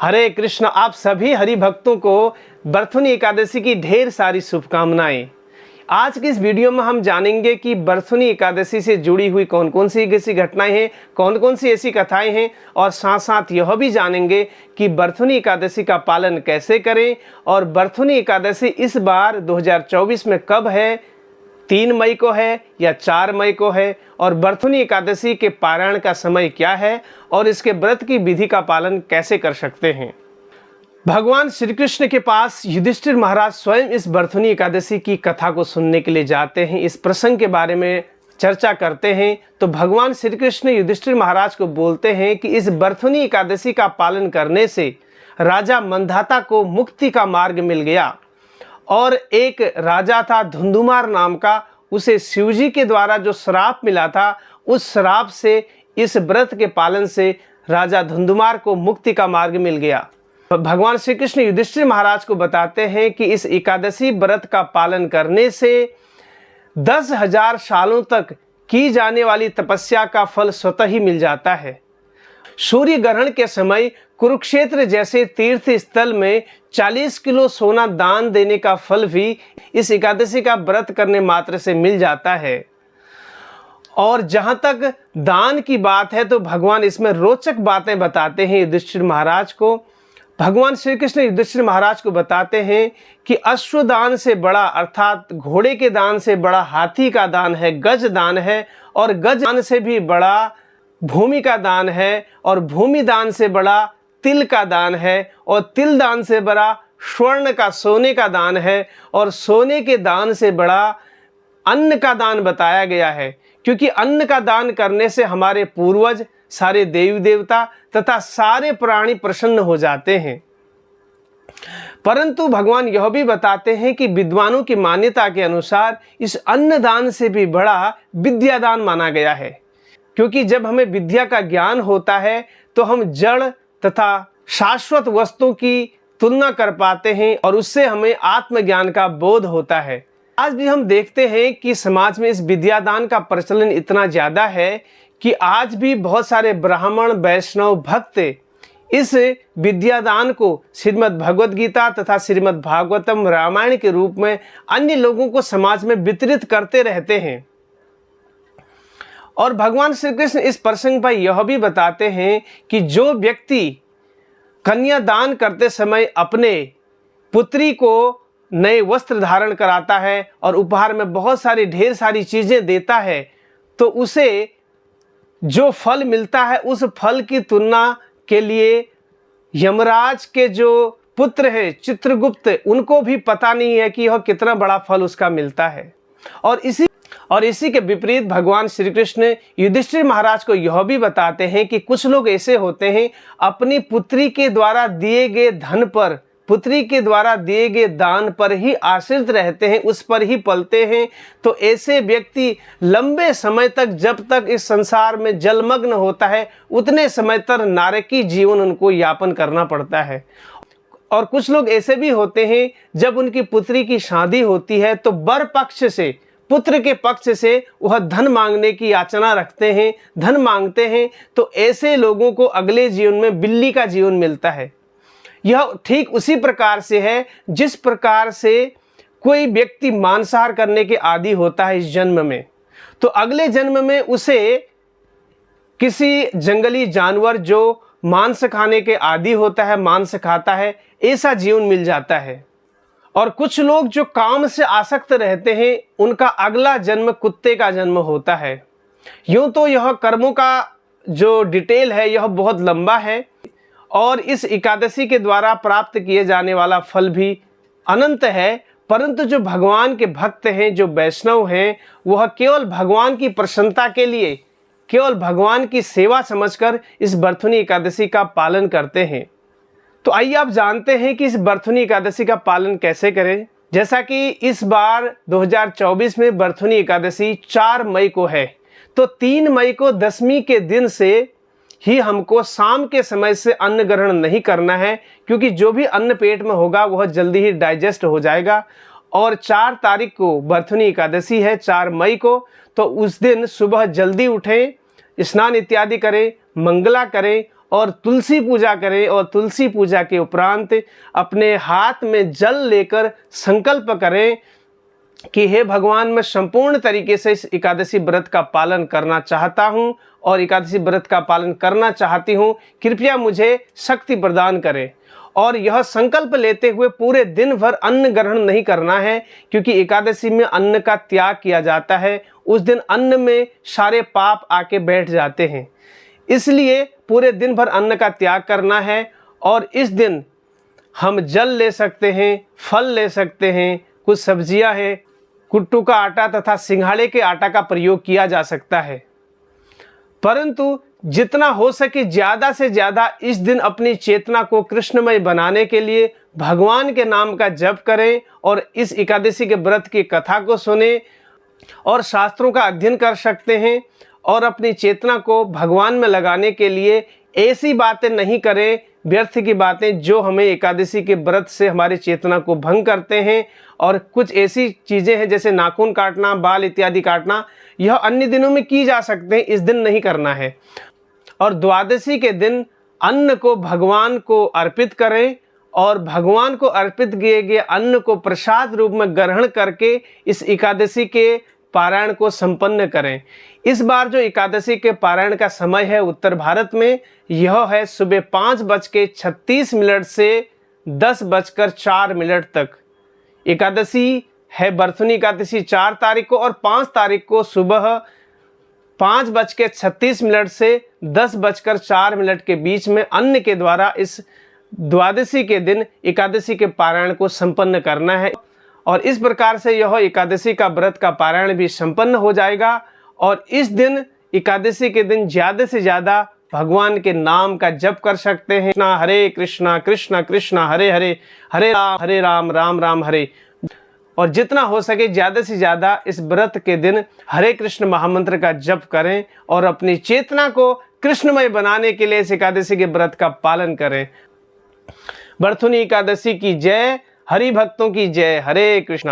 हरे कृष्ण। आप सभी हरि भक्तों को बरथुनी एकादशी की ढेर सारी शुभकामनाएं। आज की इस वीडियो में हम जानेंगे कि बरथुनी एकादशी से जुड़ी हुई कौन कौन सी ऐसी घटनाएं हैं, कौन कौन सी ऐसी कथाएं हैं, और साथ साथ यह भी जानेंगे कि बरथुनी एकादशी का पालन कैसे करें और बरथुनी एकादशी इस बार 2024 में कब है, 3 मई को है या 4 मई को है, और बरथुनी एकादशी के पारायण का समय क्या है और इसके व्रत की विधि का पालन कैसे कर सकते हैं। भगवान श्री कृष्ण के पास युधिष्ठिर महाराज स्वयं इस बरथुनी एकादशी की कथा को सुनने के लिए जाते हैं। इस प्रसंग के बारे में चर्चा करते हैं तो भगवान श्री कृष्ण युधिष्ठिर महाराज को बोलते हैं कि इस बरथुनी एकादशी का पालन करने से राजा मंधाता को मुक्ति का मार्ग मिल गया। और एक राजा था धुंधुमार नाम का, उसे शिवजी के द्वारा जो श्राप मिला था, उस श्राप से इस व्रत के पालन से राजा धुंधुमार को मुक्ति का मार्ग मिल गया। भगवान श्री कृष्ण युधिष्ठिर महाराज को बताते हैं कि इस एकादशी व्रत का पालन करने से 10,000 सालों तक की जाने वाली तपस्या का फल स्वतः ही मिल जाता है। सूर्य ग्रहण के समय कुरुक्षेत्र जैसे तीर्थ स्थल में 40 किलो सोना दान देने का फल भी इस एकादशी का व्रत करने मात्र से मिल जाता है। और जहां तक दान की बात है तो भगवान इसमें रोचक बातें बताते हैं युधिष्ठिर महाराज को। भगवान श्री कृष्ण युधिष्ठिर महाराज को बताते हैं कि अश्वदान से बड़ा अर्थात घोड़े के दान से बड़ा हाथी का दान है, गज दान है, और गज दान से भी बड़ा भूमि का दान है, और भूमि दान से बड़ा तिल का दान है, और तिल दान से बड़ा स्वर्ण का सोने का दान है, और सोने के दान से बड़ा अन्न का दान बताया गया है। क्योंकि अन्न का दान करने से हमारे पूर्वज, सारे देवी देवता तथा सारे प्राणी प्रसन्न हो जाते हैं। परंतु भगवान यह भी बताते हैं कि विद्वानों की मान्यता के अनुसार इस अन्न दान से भी बड़ा विद्या दान माना गया है। क्योंकि जब हमें विद्या का ज्ञान होता है तो हम जड़ तथा शाश्वत वस्तुओं की तुलना कर पाते हैं और उससे हमें आत्मज्ञान का बोध होता है। आज भी हम देखते हैं कि समाज में इस विद्यादान का प्रचलन इतना ज़्यादा है कि आज भी बहुत सारे ब्राह्मण, वैष्णव, भक्त इस विद्यादान को श्रीमद् भगवद गीता तथा श्रीमद् भागवतम रामायण के रूप में अन्य लोगों को समाज में वितरित करते रहते हैं। और भगवान श्री कृष्ण इस प्रसंग पर यह भी बताते हैं कि जो व्यक्ति कन्यादान करते समय अपने पुत्री को नए वस्त्र धारण कराता है और उपहार में बहुत सारी ढेर सारी चीज़ें देता है तो उसे जो फल मिलता है उस फल की तुलना के लिए यमराज के जो पुत्र हैं चित्रगुप्त, उनको भी पता नहीं है कि यह कितना बड़ा फल उसका मिलता है। और इसी के विपरीत भगवान श्री कृष्ण युधिष्ठिर महाराज को यह भी बताते हैं कि कुछ लोग ऐसे होते हैं अपनी पुत्री के द्वारा दिए गए धन पर, पुत्री के द्वारा दिए गए दान पर ही आश्रित रहते हैं, उस पर ही पलते हैं। तो ऐसे व्यक्ति लंबे समय तक, जब तक इस संसार में जलमग्न होता है, उतने समय तक नारकी जीवन उनको यापन करना पड़ता है। और कुछ लोग ऐसे भी होते हैं जब उनकी पुत्री की शादी होती है तो वर पक्ष से, पुत्र के पक्ष से वह धन मांगने की याचना रखते हैं, धन मांगते हैं। तो ऐसे लोगों को अगले जीवन में बिल्ली का जीवन मिलता है। यह ठीक उसी प्रकार से है जिस प्रकार से कोई व्यक्ति मांसाहार करने के आदी होता है इस जन्म में, तो अगले जन्म में उसे किसी जंगली जानवर जो मांस खाने के आदी होता है, मांस खाता है, ऐसा जीवन मिल जाता है। और कुछ लोग जो काम से आसक्त रहते हैं उनका अगला जन्म कुत्ते का जन्म होता है। यूं तो यह कर्मों का जो डिटेल है यह बहुत लंबा है और इस एकादशी के द्वारा प्राप्त किए जाने वाला फल भी अनंत है। परंतु जो भगवान के भक्त हैं, जो वैष्णव हैं, वह केवल भगवान की प्रसन्नता के लिए, केवल भगवान की सेवा समझकर इस बरथुनी एकादशी का पालन करते हैं। तो आइए आप जानते हैं कि इस बरथुनी एकादशी का पालन कैसे करें। जैसा कि इस बार 2024 में बरथुनी एकादशी 4 मई को है, तो 3 मई को दशमी के दिन से ही हमको शाम के समय से अन्न ग्रहण नहीं करना है, क्योंकि जो भी अन्न पेट में होगा वह जल्दी ही डाइजेस्ट हो जाएगा। और 4 तारीख को बरथुनी एकादशी है, 4 मई को, तो उस दिन सुबह जल्दी उठें, स्नान इत्यादि करें, मंगला करें और तुलसी पूजा करें और तुलसी पूजा के उपरांत अपने हाथ में जल लेकर संकल्प करें कि हे भगवान, मैं संपूर्ण तरीके से इस एकादशी व्रत का पालन करना चाहता हूँ और एकादशी व्रत का पालन करना चाहती हूँ, कृपया मुझे शक्ति प्रदान करें। और यह संकल्प लेते हुए पूरे दिन भर अन्न ग्रहण नहीं करना है, क्योंकि एकादशी में अन्न का त्याग किया जाता है। उस दिन अन्न में सारे पाप आके बैठ जाते हैं, इसलिए पूरे दिन भर अन्न का त्याग करना है। और इस दिन हम जल ले सकते हैं, फल ले सकते हैं, कुछ सब्जियां हैं, कुट्टू का आटा तथा सिंघाड़े के आटा का प्रयोग किया जा सकता है। परंतु जितना हो सके ज़्यादा से ज़्यादा इस दिन अपनी चेतना को कृष्णमय बनाने के लिए भगवान के नाम का जप करें और इस एकादशी के व्रत की कथा को सुने और शास्त्रों का अध्ययन कर सकते हैं। और अपनी चेतना को भगवान में लगाने के लिए ऐसी बातें नहीं करें, व्यर्थ की बातें जो हमें एकादशी के व्रत से हमारी चेतना को भंग करते हैं। और कुछ ऐसी चीज़ें हैं जैसे नाखून काटना, बाल इत्यादि काटना, यह अन्य दिनों में की जा सकते हैं, इस दिन नहीं करना है। और द्वादशी के दिन अन्न को भगवान को अर्पित करें और भगवान को अर्पित किए गए अन्न को प्रसाद रूप में ग्रहण करके इस एकादशी के पारायण को संपन्न करें। इस बार जो एकादशी के पारायण का समय है उत्तर भारत में, यह है सुबह 5:36 से 10:04 तक। एकादशी है बरथुनी एकादशी 4 तारीख को और 5 तारीख को सुबह 5:36 से 10:04 के बीच में अन्न के द्वारा इस द्वादशी के दिन एकादशी के पारायण को संपन्न करना है। और इस प्रकार से यह एकादशी का व्रत का पारायण भी संपन्न हो जाएगा। और इस दिन एकादशी के दिन ज़्यादा से ज़्यादा भगवान के नाम का जप कर सकते हैं। हरे कृष्णा कृष्णा कृष्णा हरे हरे, हरे राम राम राम हरे। और जितना हो सके ज़्यादा से ज़्यादा इस व्रत के दिन हरे कृष्ण महामंत्र का जप करें और अपनी चेतना को कृष्णमय बनाने के लिए इस एकादशी के व्रत का पालन करें। बरथुनी एकादशी की जय, हरि भक्तों की जय। हरे कृष्णा।